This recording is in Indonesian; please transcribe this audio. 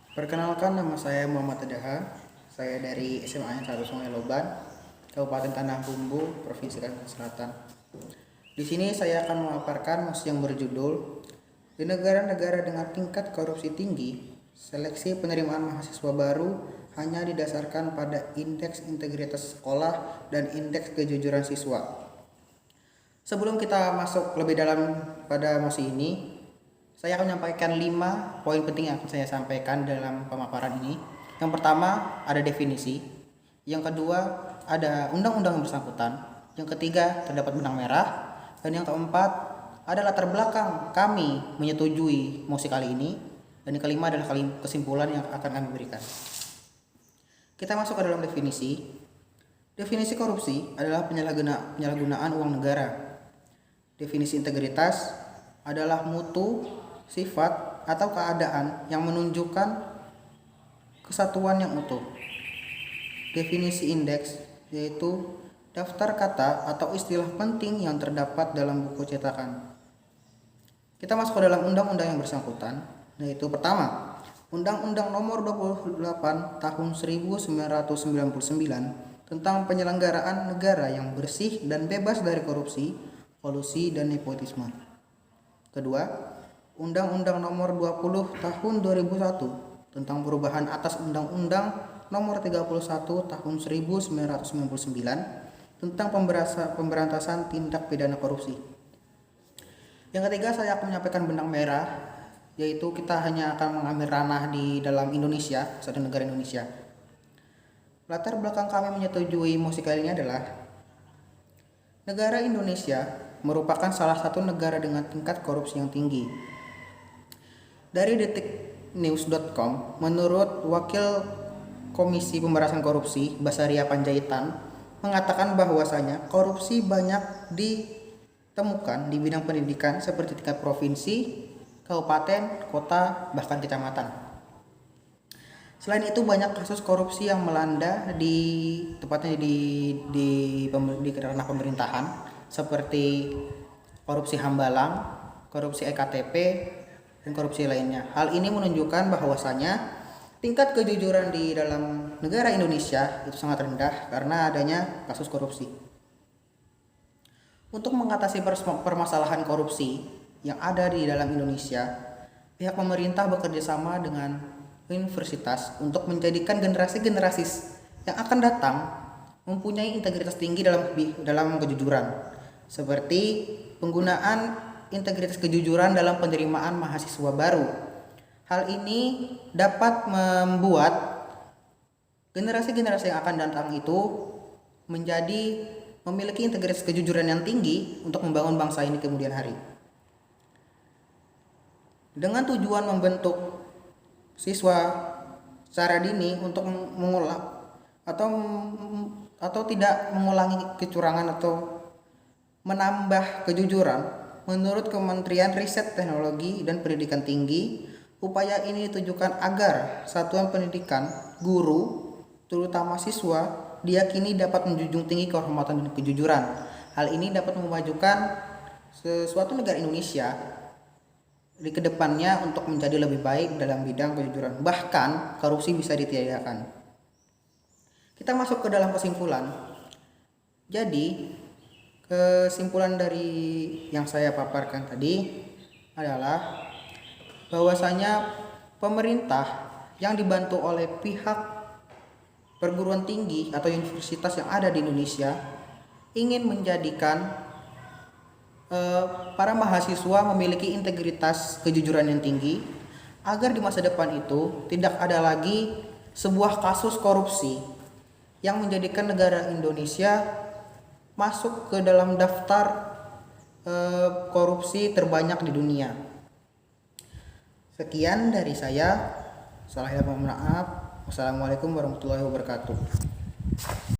Perkenalkan, nama saya Muhammad Tadaha. Saya dari SMA N 1 Sungai Loban, Kabupaten Tanah Bumbu, Provinsi Kalimantan Selatan. Di sini saya akan memaparkan mosi yang berjudul "Di negara-negara dengan tingkat korupsi tinggi, seleksi penerimaan mahasiswa baru hanya didasarkan pada indeks integritas sekolah dan indeks kejujuran siswa." Sebelum kita masuk lebih dalam pada mosi ini, saya akan menyampaikan 5 poin penting yang akan saya sampaikan dalam pemaparan ini. Yang pertama ada definisi, yang kedua ada undang-undang yang bersangkutan, yang ketiga terdapat benang merah, dan yang keempat ada latar belakang kami menyetujui mosi kali ini, dan yang kelima adalah kesimpulan yang akan kami berikan. Kita masuk ke dalam definisi. Definisi korupsi adalah penyalahgunaan uang negara. Definisi integritas adalah mutu, sifat, atau keadaan yang menunjukkan kesatuan yang utuh. Definisi indeks yaitu daftar kata atau istilah penting yang terdapat dalam buku cetakan. Kita masuk ke dalam undang-undang yang bersangkutan, yaitu pertama, Undang-Undang Nomor 28 Tahun 1999 tentang penyelenggaraan negara yang bersih dan bebas dari korupsi, kolusi, dan nepotisme. Kedua, Undang-Undang Nomor 20 Tahun 2001 tentang perubahan atas Undang-Undang Nomor 31 Tahun 1999 tentang pemberantasan tindak pidana korupsi. Yang ketiga, saya akan menyampaikan benang merah, yaitu kita hanya akan mengambil ranah di dalam Indonesia, satu negara Indonesia. Latar belakang kami menyetujui mosi kali ini adalah negara Indonesia merupakan salah satu negara dengan tingkat korupsi yang tinggi. Dari detiknews.com, menurut Wakil Komisi Pemberantasan Korupsi Basaria Panjaitan mengatakan bahwasanya korupsi banyak ditemukan di bidang pendidikan seperti tingkat provinsi, kabupaten, kota, bahkan kecamatan. Selain itu, banyak kasus korupsi yang melanda tepatnya di ranah pemerintahan seperti korupsi hambalang, korupsi EKTP, dan korupsi lainnya. Hal ini menunjukkan bahwasanya tingkat kejujuran di dalam negara Indonesia itu sangat rendah karena adanya kasus korupsi. Untuk mengatasi permasalahan korupsi yang ada di dalam Indonesia, pihak pemerintah bekerja sama dengan universitas untuk menjadikan generasi-generasi yang akan datang mempunyai integritas tinggi dalam kejujuran, seperti penggunaan integritas kejujuran dalam penerimaan mahasiswa baru. Hal ini dapat membuat generasi-generasi yang akan datang itu memiliki integritas kejujuran yang tinggi untuk membangun bangsa ini kemudian hari. Dengan tujuan membentuk siswa secara dini untuk mengulang atau tidak mengulangi kecurangan atau menambah kejujuran, menurut Kementerian Riset Teknologi dan Pendidikan Tinggi, upaya ini ditujukan agar satuan pendidikan, guru, terutama siswa, diyakini dapat menjunjung tinggi kehormatan dan kejujuran. Hal ini dapat memajukan suatu negara Indonesia di kedepannya untuk menjadi lebih baik dalam bidang kejujuran. Bahkan korupsi bisa ditiadakan. Kita masuk ke dalam kesimpulan. Jadi, kesimpulan dari yang saya paparkan tadi adalah bahwasanya pemerintah yang dibantu oleh pihak perguruan tinggi atau universitas yang ada di Indonesia ingin menjadikan para mahasiswa memiliki integritas kejujuran yang tinggi agar di masa depan itu tidak ada lagi sebuah kasus korupsi yang menjadikan negara Indonesia masuk ke dalam daftar korupsi terbanyak di dunia. Sekian dari saya. Salah mohon maaf. Wassalamualaikum warahmatullahi wabarakatuh.